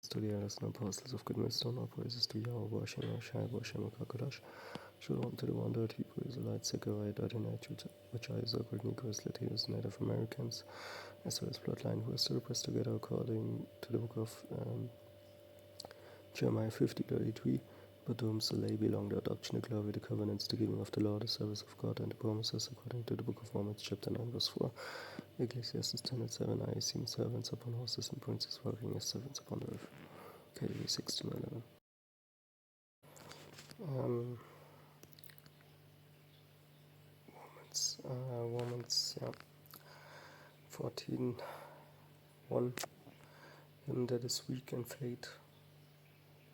to the elders and apostles of good wisdom, all praises to Yahweh, Hashem, Shai, Hashem, Kakadash. Shalom to the 100 Hebrew Israelites, Zechariah, which are Israel, Negroes, Latinos, Native Americans, as well as bloodline who are still pressed together according to the book of Jeremiah 50:33. But to whom shall they belong, the adoption, the glory, the covenants, the giving of the law, the service of God, and the promises, according to the book of Romans, chapter 9, verse 4. Ecclesiastes 10:7. I have seen servants upon horses and princes working as servants upon the earth. KV 16:11. Romans, 14:1. Him that is weak in faith,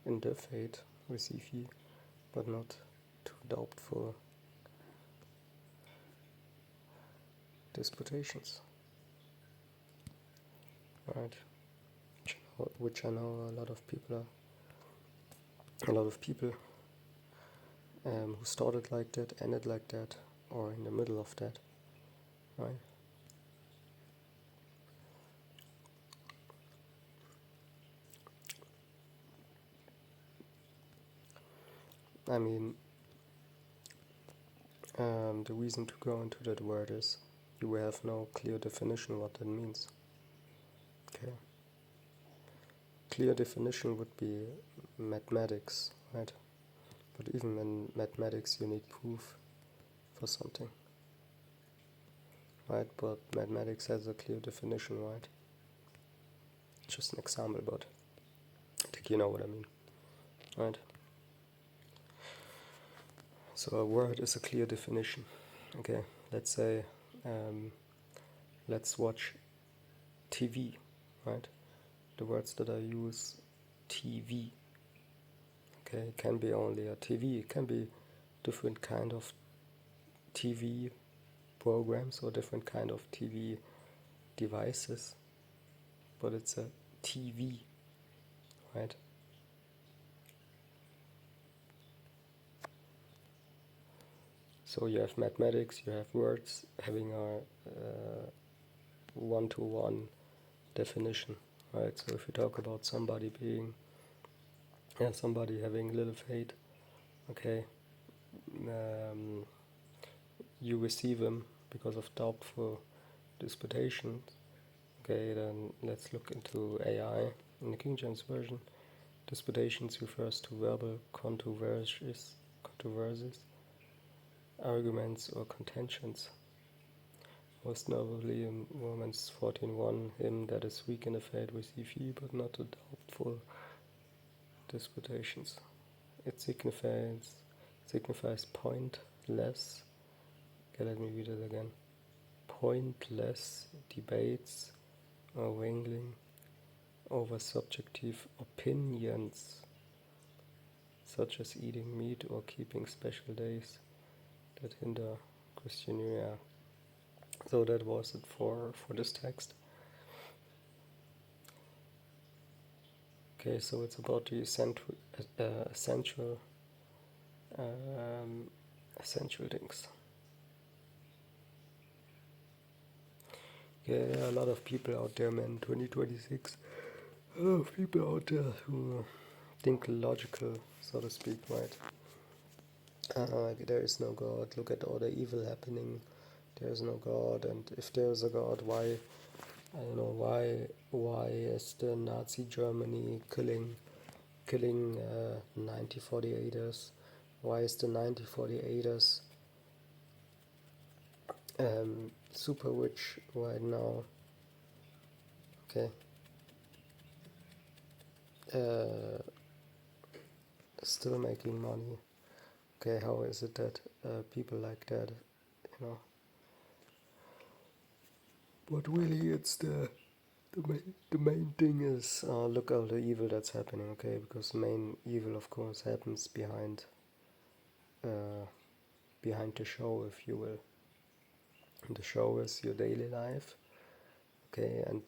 in the faith, receive ye, but not too doubtful disputations. Right, which I know a lot of people who started like that, ended like that, or in the middle of that, right? I mean, the reason to go into that word is you have no clear definition what that means. Okay. Clear definition would be mathematics, right? But even in mathematics you need proof for something, right? But mathematics has a clear definition, right? Just an example, but I think you know what I mean, right? So a word is a clear definition. Okay, let's say, let's watch TV, right? The words that I use, TV. Okay, it can be only a TV, it can be different kind of TV programs or different kind of TV devices, but it's a TV, right? So you have mathematics, you have words having a one-to-one definition, right? So if you talk about somebody somebody having little faith, okay, you receive him because of doubtful disputations. Okay, then let's look into AI. In the King James Version, disputations refers to verbal controversies, arguments or contentions. Most notably in Romans 14:1, him that is weak in the faith receive ye, but not the doubtful disputations. It signifies pointless. Okay, let me read it again. Pointless debates or wrangling over subjective opinions, such as eating meat or keeping special days that hinder Christian New Year. So that was it for this text. Okay, so it's about the essential things. Yeah, there are a lot of people out there, man. 2026. A lot of people out there who think logical, so to speak, right? There is no God. Look at all the evil happening. There is no God, and if there is a God, why? I don't know why is the Nazi Germany killing 1948ers? Why is the 1948ers super rich right now? Okay. Still making money. Okay, how is it that people like that, But really, it's the main thing is look at all the evil that's happening. Okay, because the main evil, of course, happens behind the show, if you will. And the show is your daily life. Okay, and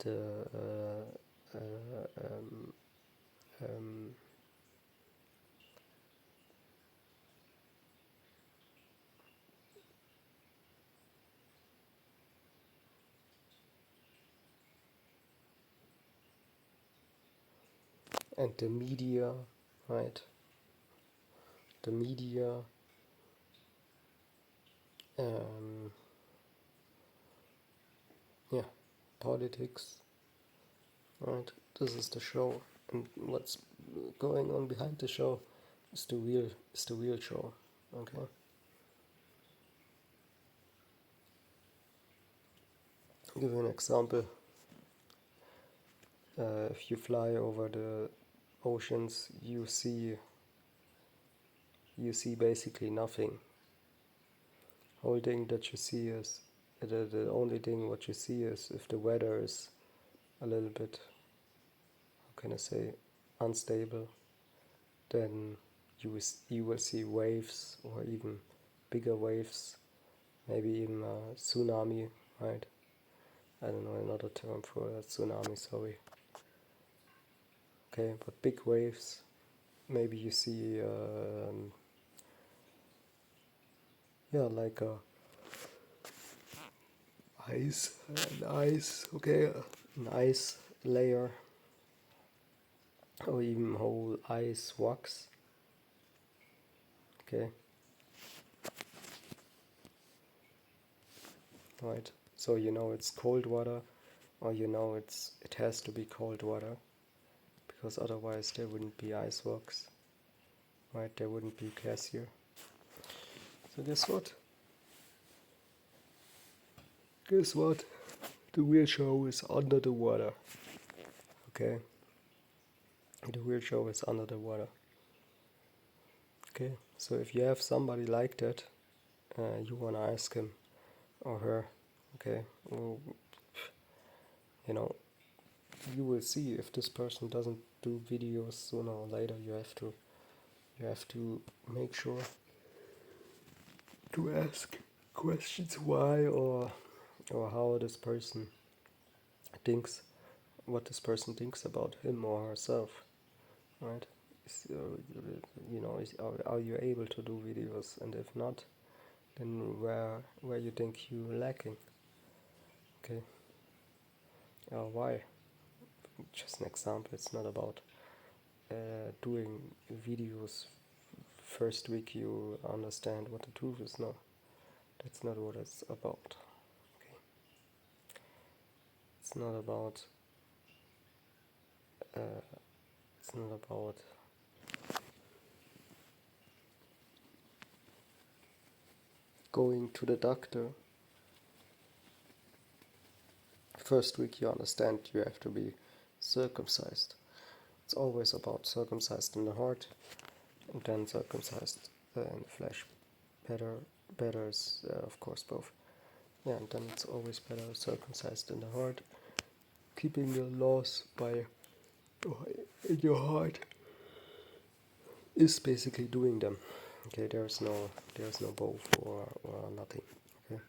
and the media, right? The media, um, yeah, politics, right? This is the show, and what's going on behind the show is the real show. Okay. I'll give you an example. If you fly over the oceans, you see basically nothing. Whole thing that you see is the only thing what you see is if the weather is a little bit, how can I say, unstable, then you will see waves or even bigger waves, maybe even a tsunami, right? I don't know another term for a tsunami, sorry. Okay, but big waves, maybe you see, like a an ice layer, or even whole ice wax. Okay, right. So you know it's cold water, or you know it has to be cold water, because otherwise there wouldn't be ice wax, right? There wouldn't be glacier. So guess what? Guess what? The real show is under the water. Okay. The real show is under the water. Okay. So if you have somebody like that, you wanna ask him or her. Okay. Well, you know, you will see if this person doesn't do videos sooner or later. You have to make sure to ask questions why or how this person thinks, what this person thinks about him or herself, right? So, are you able to do videos, and if not, then where you think you're lacking, okay? Why? Just an example. It's not about doing videos first week you understand what the truth is. No, that's not what it's about. Okay, it's not about. It's not about going to the doctor. First week you understand you have to be circumcised. It's always about circumcised in the heart, and then circumcised in the flesh. Better is of course both. Yeah, and then it's always better circumcised in the heart, keeping the laws in your heart is basically doing them. Okay, there's no both or nothing. Okay.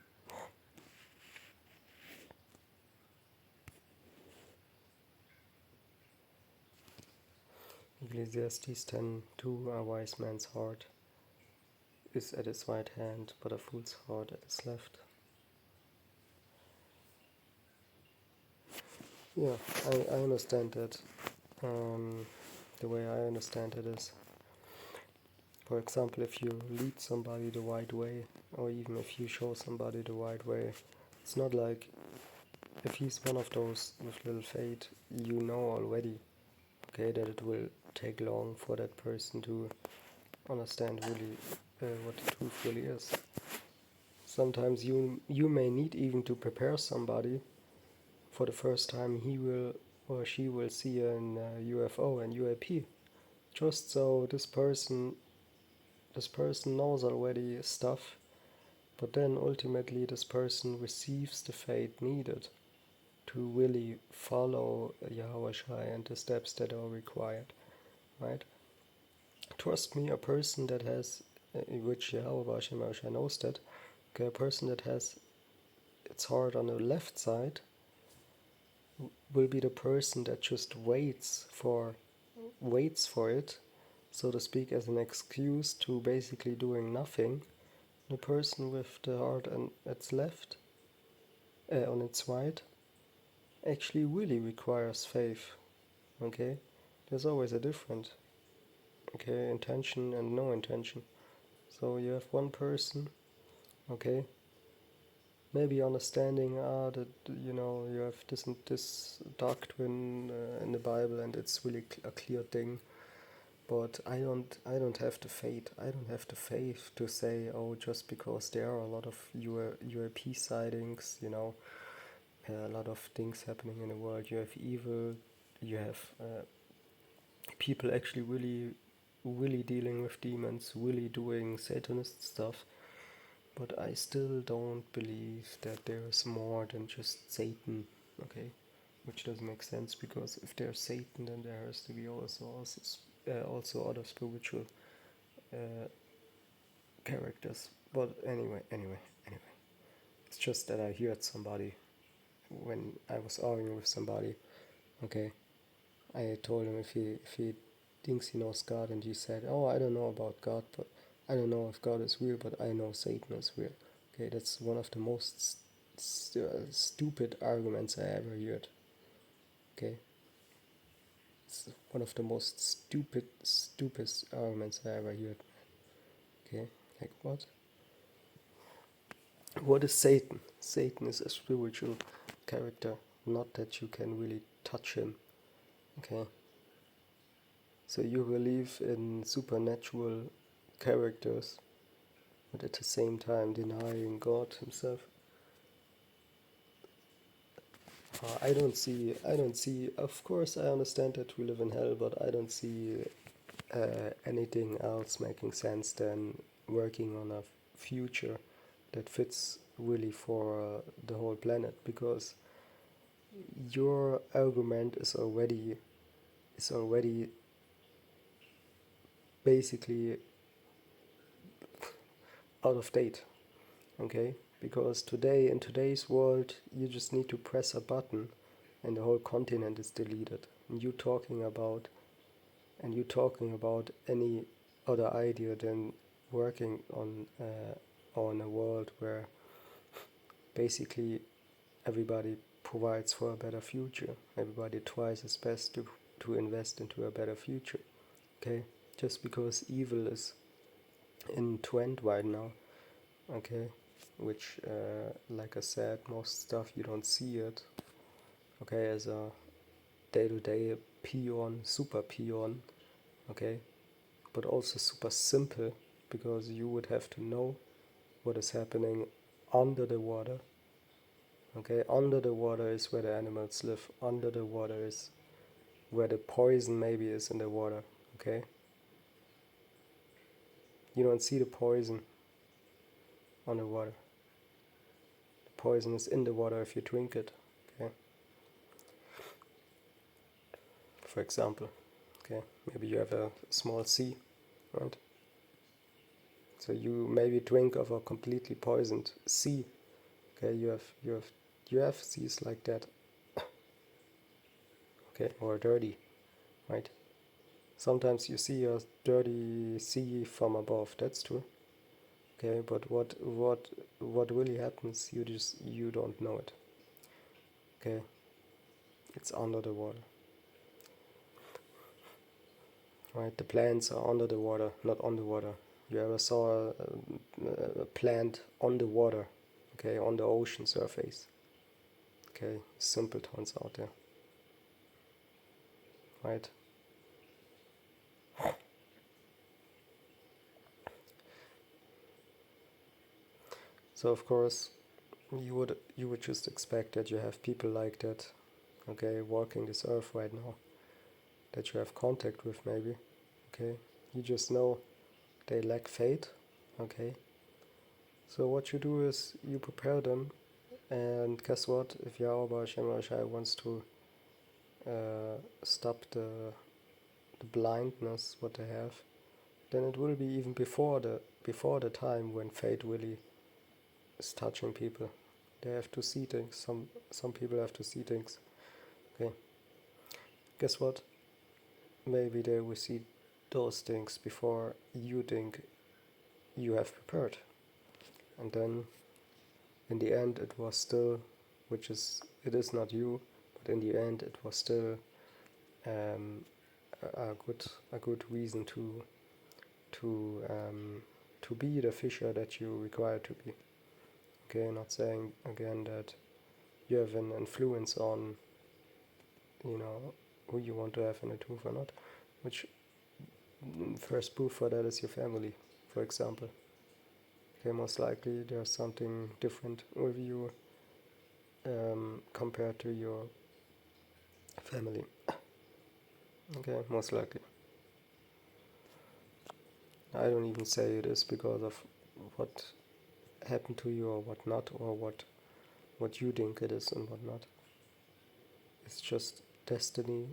Ecclesiastes 10:2, a wise man's heart is at his right hand, but a fool's heart at his left. Yeah, I understand that. The way I understand it is, for example, if you lead somebody the right way, or even if you show somebody the right way, it's not like if he's one of those with little faith, you know already, okay, that it will take long for that person to understand really what the truth really is. Sometimes you may need even to prepare somebody for the first time he will or she will see an UFO and UAP, just so this person knows already stuff, but then ultimately this person receives the faith needed to really follow Yahweh Shai and the steps that are required, right? Trust me, a person that has, which Yahweh Shai knows that, okay, a person that has its heart on the left side will be the person that just waits for it, so to speak, as an excuse to basically doing nothing. The person with the heart on its left, on its right, actually really requires faith. Okay, There's always a difference. Okay, intention and no intention. So you have one person, okay, maybe understanding that you have this doctrine in the Bible and it's really a clear thing. But I don't have the faith. I don't have the faith to say, oh, just because there are a lot of UAP sightings, a lot of things happening in the world. You have evil. You have people actually really, really dealing with demons, really doing Satanist stuff. But I still don't believe that there is more than just Satan. Okay, which doesn't make sense, because if there's Satan, then there has to be also other spiritual characters. But anyway, it's just that I heard somebody when I was arguing with somebody. Okay, I told him if he thinks he knows God, and he said, "Oh, I don't know about God, but I don't know if God is real, but I know Satan is real." Okay, that's one of the most stupid arguments I ever heard. Okay, it's one of the most stupid arguments I ever heard. Okay, like what? What is Satan? Satan is a spiritual character, not that you can really touch him. Okay, so you believe in supernatural characters, but at the same time denying God Himself. I don't see. Of course, I understand that we live in hell, but I don't see anything else making sense than working on a future that fits really for the whole planet, because your argument is already basically out of date. Okay, because today, in today's world, you just need to press a button and the whole continent is deleted, and you talking about any other idea than working on a world where basically everybody provides for a better future. Everybody tries his best to invest into a better future. Okay, just because evil is in trend right now. Okay, which like I said, most stuff you don't see it. Okay, as a day-to-day peon, super peon. Okay, but also super simple, because you would have to know what is happening under the water. Okay, under the water is where the animals live. Under the water is where the poison maybe is in the water. Okay, you don't see the poison on the water. The poison is in the water if you drink it. Okay, for example. Okay, maybe you have a small sea, right? So you maybe drink of a completely poisoned sea. Okay, you have seas like that. Okay, or dirty, right? Sometimes you see a dirty sea from above. That's true. Okay, but what really happens? You don't know it. Okay, it's under the water, right? The plants are under the water, not on the water. You ever saw a plant on the water? Okay, on the ocean surface. Okay, simpletons out there, right? So of course, you would just expect that you have people like that, okay, walking this earth right now, that you have contact with maybe, okay. You just know they lack faith, okay. So what you do is you prepare them, and guess what? If Yahweh Shem Shai wants to stop the blindness what they have, then it will be even before the time when faith really is touching people. They have to see things. Some people have to see things. Okay. Guess what? Maybe they will see those things before you think you have prepared. And then in the end it was still, it is not you, but in the end it was still um, a good reason to be the fisher that you require to be. Okay, not saying again that you have an influence on, who you want to have in a tooth or not. Which first proof for that is your family, for example. Okay, most likely there's something different with you compared to your family. Okay, most likely. I don't even say it is because of what happened to you or what not, or what you think it is and what not. It's just destiny,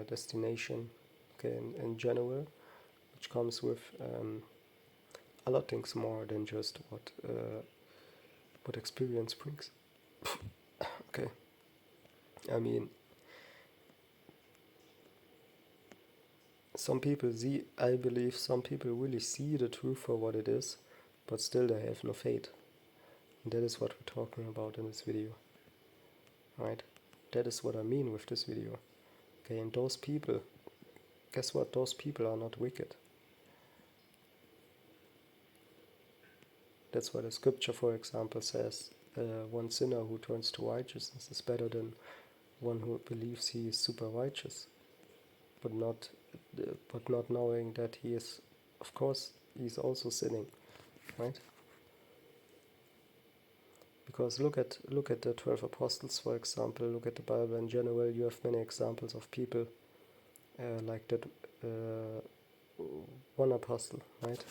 destination, okay, in general, which comes with a lot of things more than just what experience brings. Okay, I mean, I believe some people really see the truth for what it is, but still they have no faith. And that is what we're talking about in this video, right? That is what I mean with this video. Okay, and those people, guess what? Those people are not wicked. That's why the scripture, for example, says one sinner who turns to righteousness is better than one who believes he is super righteous, but not knowing that he is, of course, he's also sinning, right? Because look at the 12 apostles, for example. Look at the Bible in general. You have many examples of people like that. One apostle, right,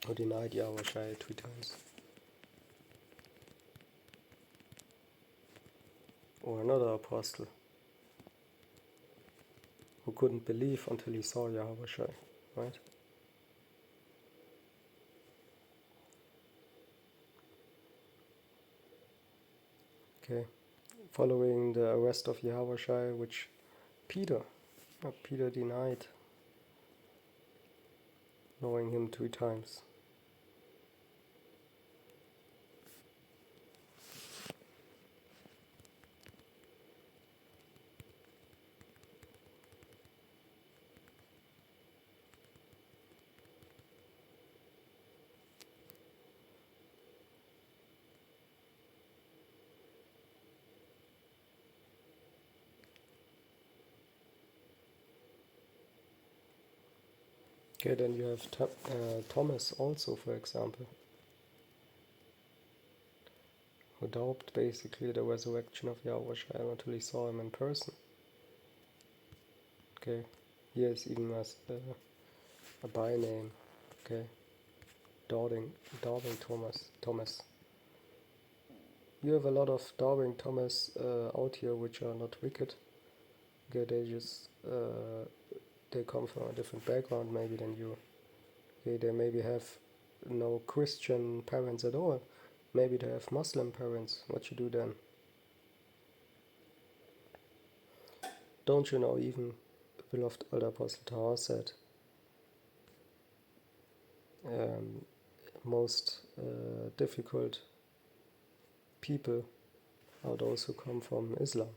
who denied Yahweh 3 times. Or another apostle who couldn't believe until he saw Yahweh, right? Okay, following the arrest of Yahweh, which Peter denied knowing him 3 times. Okay, then you have Thomas also, for example, who doubted basically the resurrection of Yahweh until he saw him in person. Okay, yes, even as a by name. Okay, doubting Thomas. You have a lot of doubting Thomas out here, which are not wicked. Okay, they come from a different background maybe than you. Okay, they maybe have no Christian parents at all. Maybe they have Muslim parents. What you do then? Don't you know, even the beloved elder apostle Tahar said, most difficult people are those who come from Islam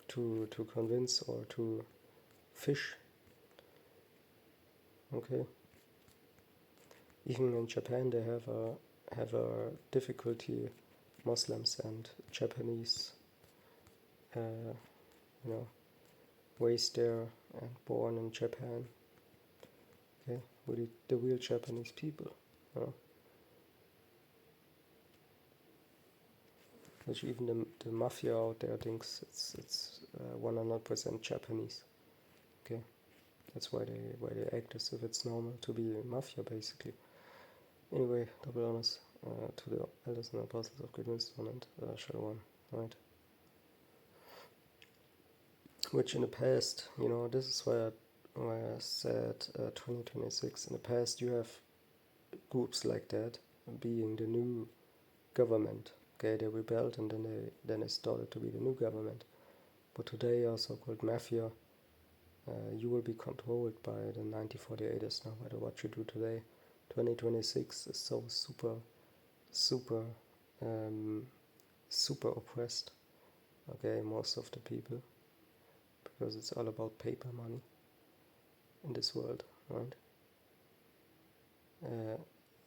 to convince or to fish. Okay. Even in Japan, they have a difficulty. Muslims and Japanese, raised there and born in Japan. Okay, with the real Japanese people. Which even the mafia out there thinks it's 100% Japanese. Okay, that's why they act as if it's normal to be a mafia, basically. Anyway, double honors to the elders and apostles of great wisdom and Shalom, right? Which in the past, this is why I said 2026. In the past, you have groups like that being the new government. Okay, they rebelled and then they started to be the new government. But today, our so-called mafia, you will be controlled by the 1948ers, no matter what you do today. 2026 is so super oppressed. Okay, most of the people, because it's all about paper money in this world, right?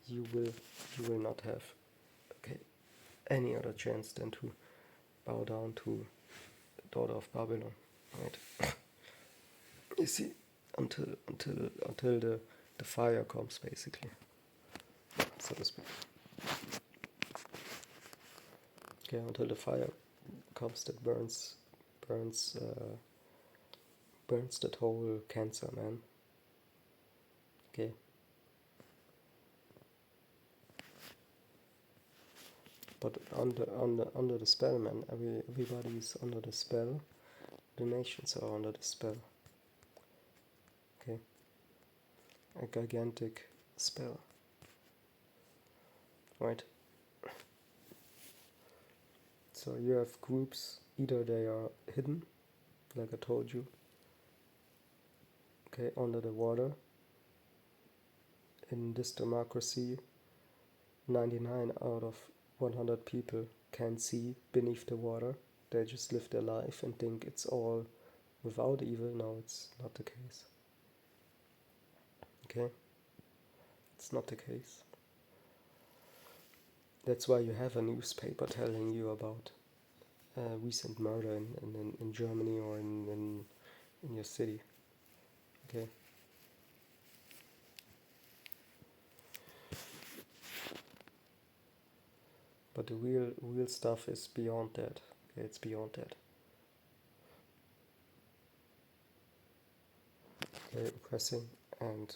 You will not have any other chance than to bow down to the daughter of Babylon, right? You see, until the fire comes, basically, so to speak. Okay, until the fire comes that burns that whole cancer, man. Okay. But under the spell, man. Everybody's under the spell. The nations are under the spell. Okay. A gigantic spell. Right? So you have groups, either they are hidden, like I told you, okay, under the water. In this democracy, 99 out of 100 people can see beneath the water. They just live their life and think it's all without evil. No, it's not the case. Okay? It's not the case. That's why you have a newspaper telling you about recent murder in Germany or in your city. Okay? But the real stuff is beyond that. Okay? It's beyond that. Okay? Oppressing and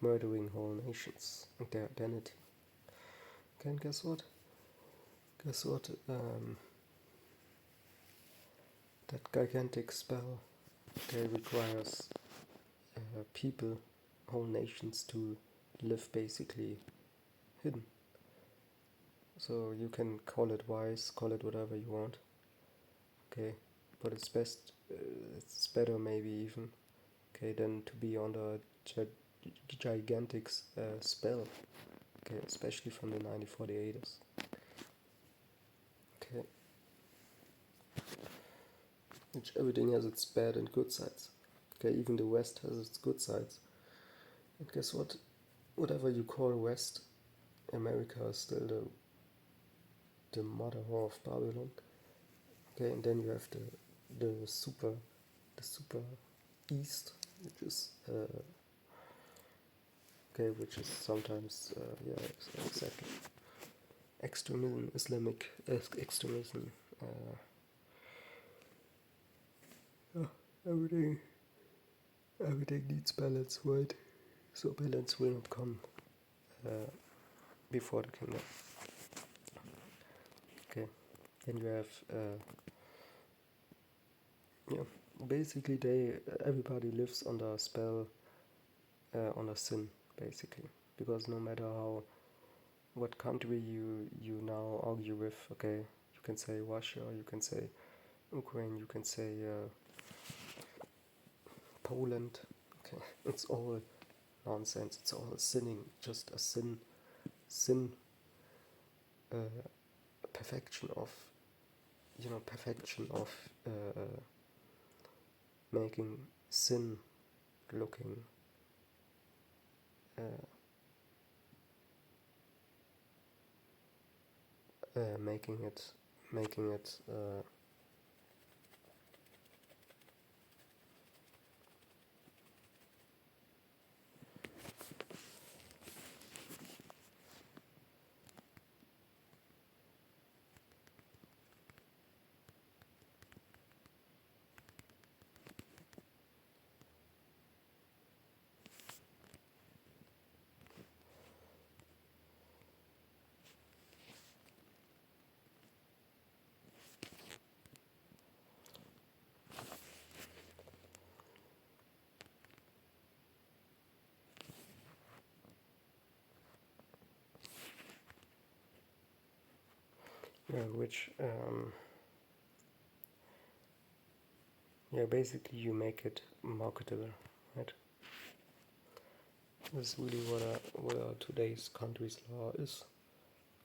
murdering whole nations and their identity. Okay, and guess what? That gigantic spell, okay, requires people, whole nations to live basically hidden. So you can call it wise, call it whatever you want. Okay, but it's better maybe even, okay, than to be under a gigantic spell. Okay, especially from the 1948ers. Okay. Which everything has its bad and good sides. Okay, even the West has its good sides. And guess what? Whatever you call West, America is still the mother of Babylon. Okay, and then you have the super East, which is which is sometimes exactly extremism, Islamic extremism. Everything needs balance, right? So balance will not come before the kingdom. Okay, then you have basically everybody lives under a spell, under sin, basically, because no matter what country you now argue with, okay, you can say Russia, you can say Ukraine, you can say Poland, okay, it's all nonsense, it's all sinning, just a sin perfection of making sin looking making it which basically you make it marketable, right? That's really what today's country's law is.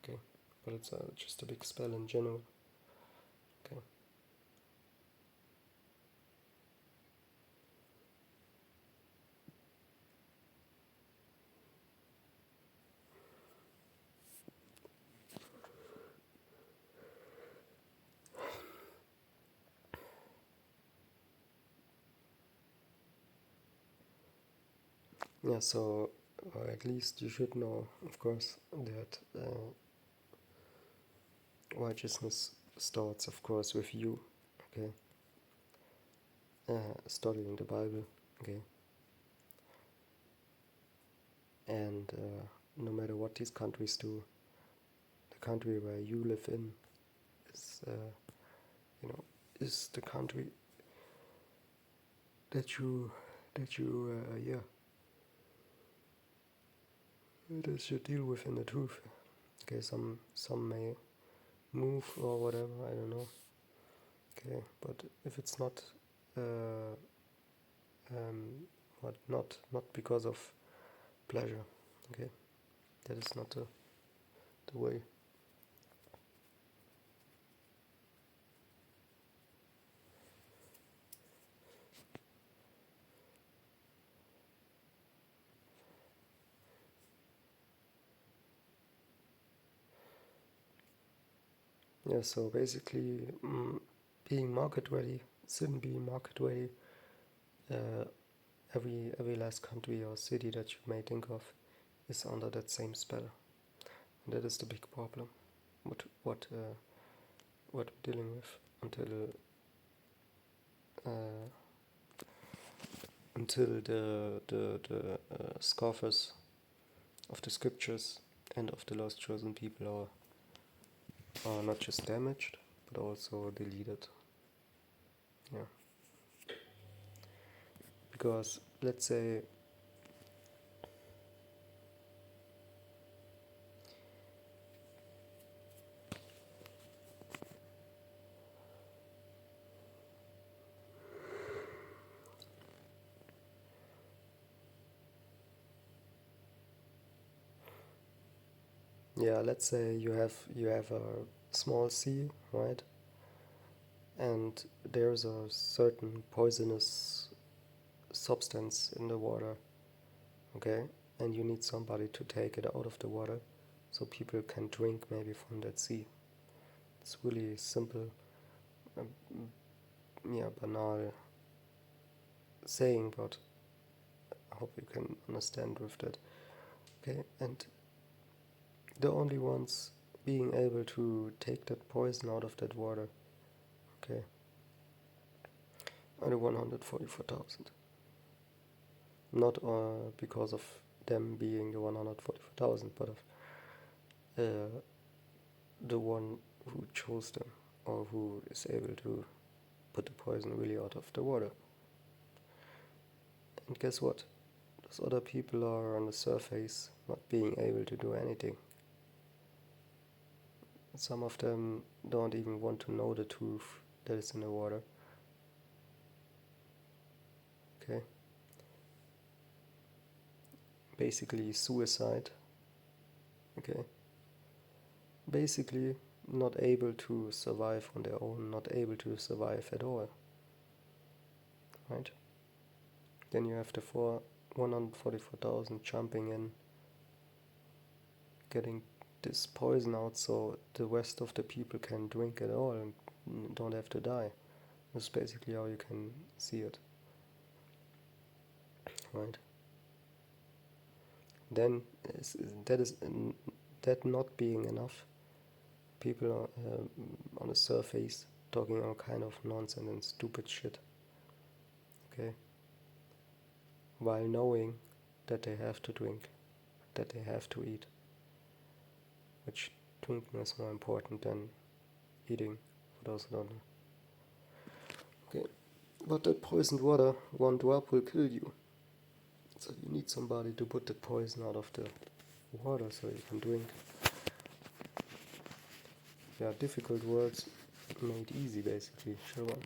Okay, but it's just a big spell in general. Okay. Yeah, so or at least you should know, of course, that righteousness starts, of course, with you, okay? Studying the Bible, okay? And no matter what these countries do, the country where you live in is, is the country that you that you deal with in the truth. Okay, some may move or whatever, I don't know. Okay, but if it's not, uh, not because of pleasure, okay, that is not the way. Yeah, so basically, being market ready, sin being market ready, uh, every last country or city that you may think of is under that same spell. And that is the big problem. What we're dealing with uh, until the scoffers of the scriptures and of the lost chosen people are not just damaged but also deleted. Yeah, because let's say let's say you have a small sea, right? And there's a certain poisonous substance in the water, okay? And you need somebody to take it out of the water so people can drink maybe from that sea. It's really simple, um, banal saying, but I hope you can understand with that. Okay, and the only ones being able to take that poison out of that water, okay, are the 144,000. Not because of them being the 144,000, but of the one who chose them or who is able to put the poison really out of the water. And guess what? Those other people are on the surface, not being able to do anything. Some of them don't even want to know the truth that is in the water. Okay? Basically, suicide. Okay? Basically, not able to survive on their own, not able to survive at all. Right? Then you have the 144,000 jumping in, getting this poison out so the rest of the people can drink it all and don't have to die. That's basically how you can see it. Right? Then that not being enough, people are on the surface talking all kind of nonsense and stupid shit. Okay? While knowing that they have to drink, that they have to eat. Which drinking is more important than eating, for those who don't know. Okay, but that poisoned water, one drop will kill you. So you need somebody to put the poison out of the water so you can drink. Yeah, difficult words made easy, basically. Sure one.